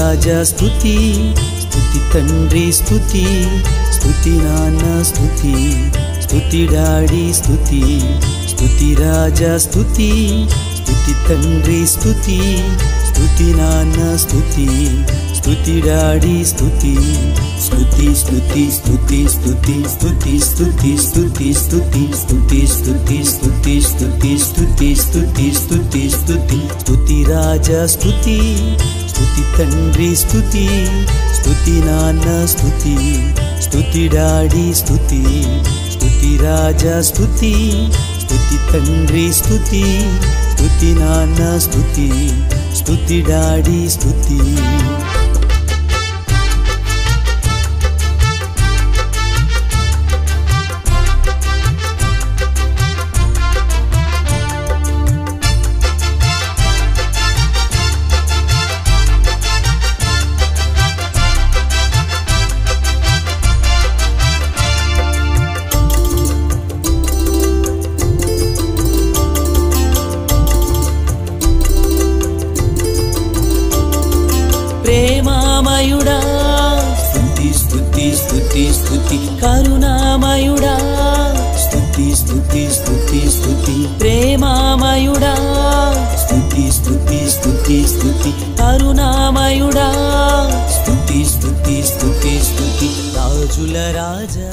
రాజా స్తుతి స్తుతి తండ్రి స్తుతి స్తుతి నాన్న స్తుతి స్తుతి డాడీ స్తుతి స్తుతి రాజా స్తుతి స్తుతి తండ్రి స్తుతి స్తుతి నాన్న స్తుతి స్తుతి డాడీ స్తుతి స్తుతి స్తుతి స్తుతి స్తుతి స్తుతి స్తుతి స్తుతి స్తుతి స్తుతి స్తుతి స్తుతి స్తుతి స్తుతి స్తుతి స్తుతి స్తుతి స్తుతి రాజా స్తుతి స్తుతి తండ్రి స్తుతి స్తుతి నాన్న స్తుతి స్తుతి డాడీ స్తుతి స్తుతి రాజా స్తుతి స్తుతి తండ్రి స్తుతి స్తుతి నాన్న స్తుతి స్తుతి డాడీ స్తుతి ప్రేమామయుడా స్తుతి స్తుతి స్తుతి స్తుతి కరుణామయుడా స్తుతి స్తుతి స్తుతి స్తుతి ప్రేమామయుడా స్తుతి స్తుతి స్తుతి స్తుతి కరుణామయుడా స్తుతి స్తుతి స్తుతి స్తుతి రాజుల రాజా